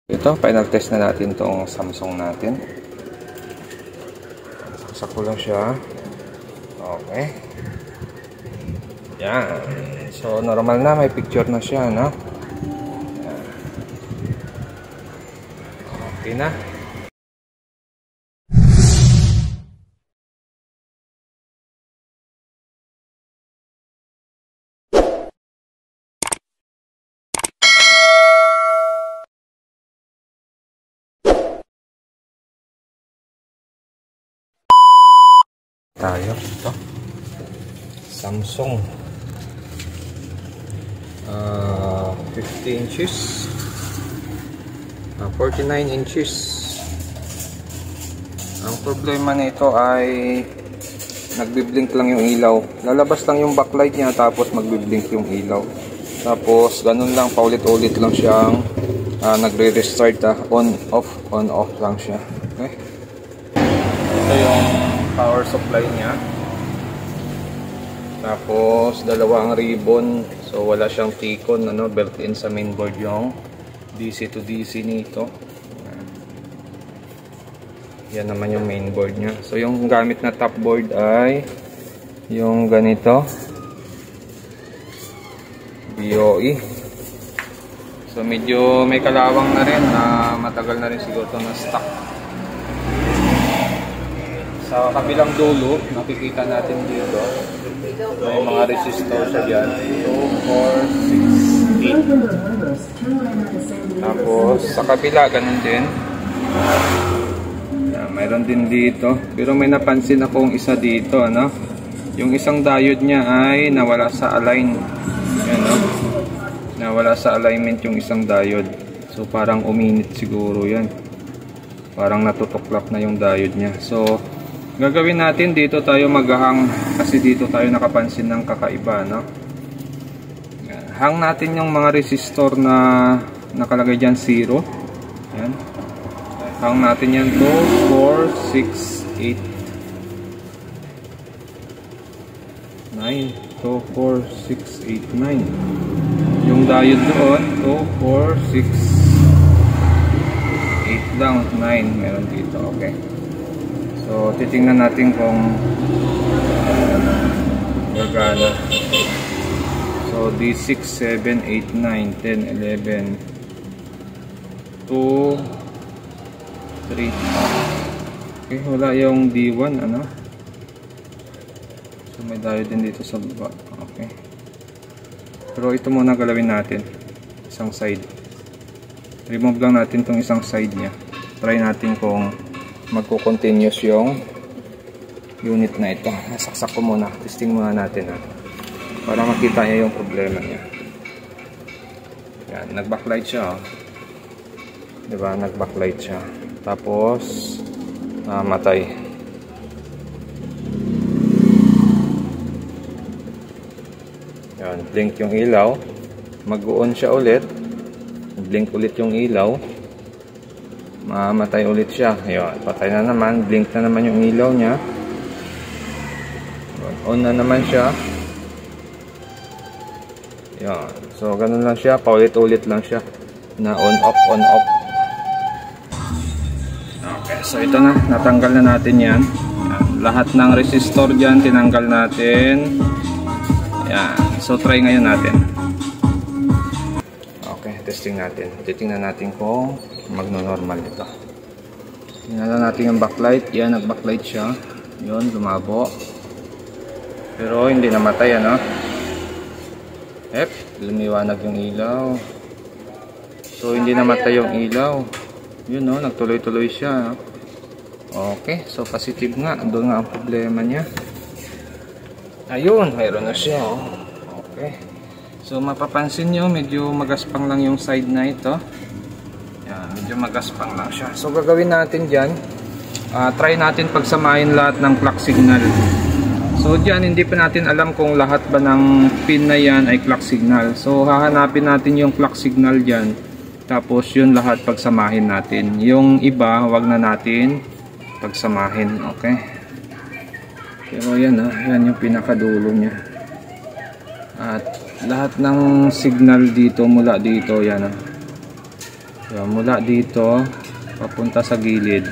Ito, final test na natin tong Samsung natin. Saksak ko lang siya. Okay. Yan. So, normal na. May picture na siya, no? Yan. Okay na. Tayo ito Samsung 50 inches 49 inches. Ang problema nito ay nagbi-blink lang yung ilaw, lalabas lang yung backlight niya tapos magbi-blink yung ilaw, tapos ganun lang, paulit-ulit lang siyang nagre-restart, on off lang siya. Okay, ito yung power supply niya. Tapos dalawang ribbon, so wala siyang T-con, built-in sa mainboard yung DC to DC nito. Yan naman yung mainboard niya. So yung gamit na top board ay yung ganito, BOE. So medyo may kalawang na rin, matagal na rin siguro ito na stock. Sa kabilang dulo, makikita natin dito, may mga resistor siya dyan. 2, 4, 6, 8. Tapos, sa kabila, ganun din. Mayroon din dito. Pero may napansin akong isa dito, yung isang diode niya ay nawala sa align. Yan, nawala sa alignment yung isang diode. So, parang uminit siguro yan. Parang natutuklap na yung diode niya. So, gagawin natin, dito tayo maghahang kasi dito tayo nakapansin ng kakaiba, hang natin yung mga resistor na nakalagay dyan 0. Yan, hang natin yan 2, 4, 6, 8, 9. 2, 4, 6, 8, 9. Yung diode doon 2, 4, 6, 8 lang, 9 meron dito. Okay, so titingnan natin kung gagana. So D6, 7, 8, 9, 10, 11, 2, 3. Okay, wala yung D1, so may diode din dito sa baba. Okay, pero ito muna galawin natin, isang side. Remove lang natin tong isang side nya. Try natin kung magko-continuous yung unit na ito. Nasaksak ko muna, testing muna natin para makita niya yung problema niya. Yan, nag-backlight siya, diba? Nag-backlight siya, tapos matay. Yan, blink yung ilaw, mag-on siya ulit, blink ulit yung ilaw, mamatay ulit siya. Ayun, patay na naman, blink na naman yung ilaw niya, on na naman siya. Ayun, so ganun lang siya, paulit-ulit lang siya na on off. Okay, so ito na, natanggal na natin yan. Lahat ng resistor dyan tinanggal natin. Ayan, so try ngayon natin. Okay, testing natin, titingnan natin kung magno-normal ito. Tingnan natin yung backlight. Yan, nag-backlight siya. Yun, lumabo. Pero hindi namatay, lumiwanag yung ilaw. So hindi namatay yung ilaw. Yun, nagtuloy-tuloy siya. Okay, so positive nga. Doon nga ang problema niya. Ayun, mayroon na siya. Okay, so mapapansin nyo, medyo magaspang lang yung side na ito. Yan, medyo magaspang lang siya. So gagawin natin dyan, try natin pagsamahin lahat ng clock signal. So dyan, hindi pa natin alam kung lahat ba ng pin na yan ay clock signal. So hahanapin natin yung clock signal dyan, tapos yun lahat pagsamahin natin. Yung iba, wag na natin pagsamahin. Okay, pero yan, yan yung pinakadulo niya. At lahat ng signal dito, mula dito, yan, Yan, mula dito papunta sa gilid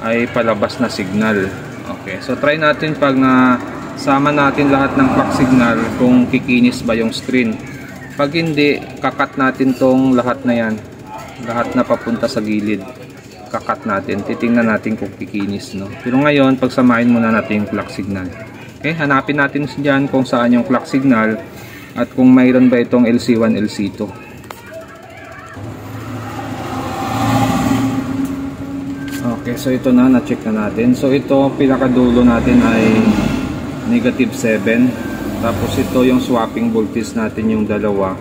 ay palabas na signal. Okay, so try natin pag nasama natin lahat ng clock signal kung kikinis ba yung screen. Pag hindi, kakat natin tong lahat na yan, lahat na papunta sa gilid, kakat natin, titingnan natin kung kikinis, no? Pero ngayon pagsamahin muna natin yung clock signal. Okay, hanapin natin dyan kung saan yung clock signal at kung mayroon ba itong LC1, LC2. Okay, so ito na-check na natin. So ito, pinakadulo natin ay -7. Tapos ito yung swapping voltage natin, yung dalawa,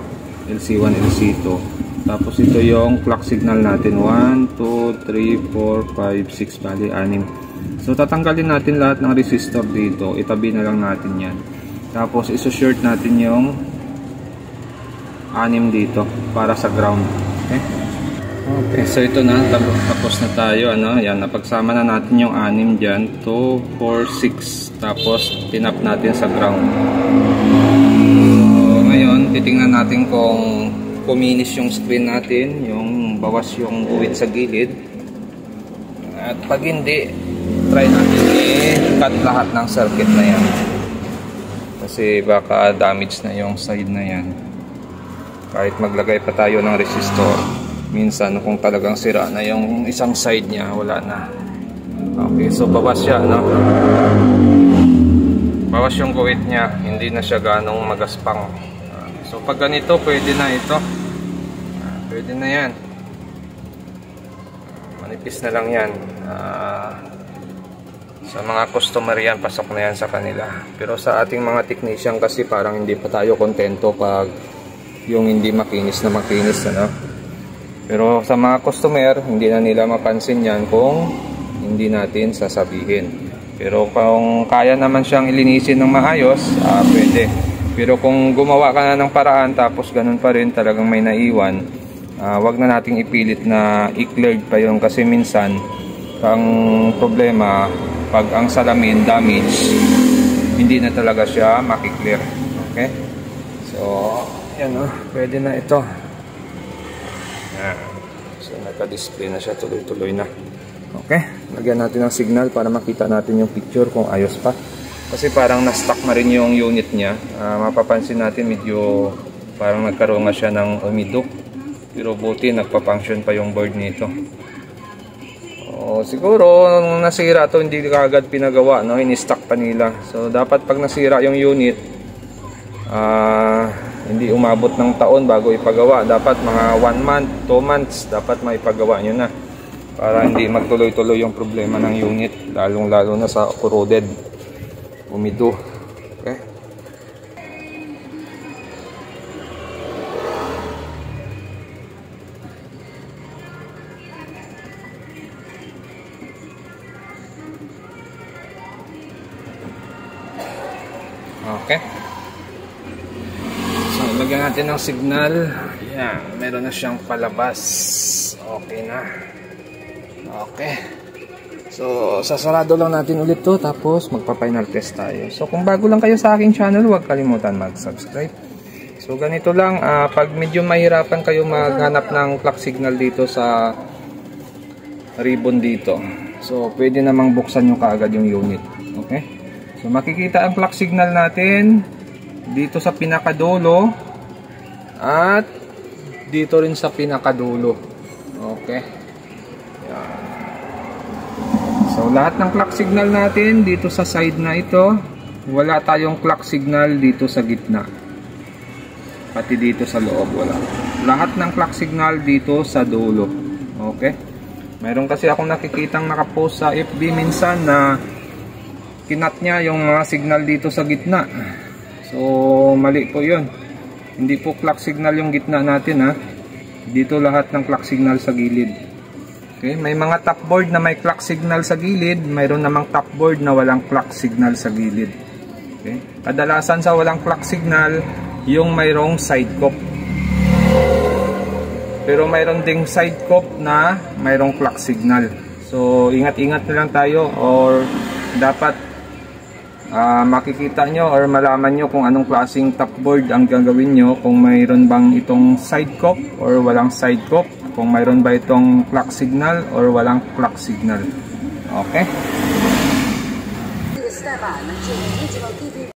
LC1, LC2. Tapos ito yung clock signal natin, 1, 2, 3, 4, 5, 6, bali 6. So tatanggalin natin lahat ng resistor dito. Itabi na lang natin yan. Tapos iso-short natin yung 6 dito para sa ground. Okay? Okay, so ito na, tapos na tayo, ano, yan, napagsama na natin yung 6 dyan, 2, 4, 6, tapos tinap natin sa ground. So, ngayon, titingnan natin kung kuminis yung screen natin, yung bawas yung guhit sa gilid. At pag hindi, try natin i-cut lahat ng circuit na yan. Kasi baka damage na yung side na yan. Kahit maglagay pa tayo ng resistor. Minsan kung talagang sira na yung isang side niya, wala na. Okay, so bawas siya, no? Bawas yung guhit niya, hindi na siya ganong magaspang. So pag ganito, pwede na ito. Pwede na yan. Manipis na lang yan. Sa mga customer yan, pasok na yan sa kanila. Pero sa ating mga technician kasi parang hindi pa tayo kontento pag yung hindi makinis na makinis, ano? Pero sa mga customer, hindi na nila mapansin yan kung hindi natin sasabihin. Pero kung kaya naman siyang ilinisin ng maayos, pwede. Pero kung gumawa ka na ng paraan tapos ganun pa rin talagang may naiwan, wag na nating ipilit na i-cleared pa yun. Kasi minsan, ang problema, pag ang salamin damage, hindi na talaga siya makiklear. Okay? So, yan o. Pwede na ito. So naka-display na siya, tuloy-tuloy na. Okay, lagyan natin ng signal para makita natin yung picture kung ayos pa. Kasi parang na-stuck na rin yung unit niya. Mapapansin natin medyo parang nagkaroon nga siya ng umido. Pero buti nagpa-function pa yung board nito. Siguro nung nasira to hindi kaagad pinagawa, no? Ini-stuck pa nila. So dapat pag nasira yung unit, hindi umabot ng taon bago ipagawa. Dapat mga 1 month, 2 months dapat maipagawa nyo na para hindi magtuloy-tuloy yung problema ng unit, lalong-lalo na sa corroded, umido. Okay? Okay. Lagyan natin ng signal. Yan, meron na siyang palabas. Okay na. Okay. So, sasarado lang natin ulit to, tapos magpa-final test tayo. So, kung bago lang kayo sa aking channel, huwag kalimutan mag-subscribe. So, ganito lang. Pag medyo mahirapan kayo maghanap ng clock signal dito sa ribbon dito, so, pwede namang buksan nyo kaagad yung unit. Okay? So, makikita ang clock signal natin dito sa pinakadulo. At dito rin sa pinakadulo. Okay. Yan. So lahat ng clock signal natin dito sa side na ito. Wala tayong clock signal dito sa gitna. Pati dito sa loob wala. Lahat ng clock signal dito sa dulo. Okay. Mayroon kasi akong nakikitang nakapost sa FB minsan na kinat niya yung mga signal dito sa gitna. So mali po yun. Hindi po clock signal yung gitna natin, ha. Dito lahat ng clock signal sa gilid. Okay, may mga top board na may clock signal sa gilid, mayroon namang top board na walang clock signal sa gilid. Okay? Kadalasan sa walang clock signal, yung mayroong side cop. Pero mayroon ding side cop na mayroong clock signal. So ingat-ingat na lang tayo, or dapat makikita nyo or malaman nyo kung anong klaseng top board ang gagawin nyo, kung mayroon bang itong side cop or walang side cop, kung mayroon ba itong clock signal or walang clock signal. Okay? Step on to Digital TV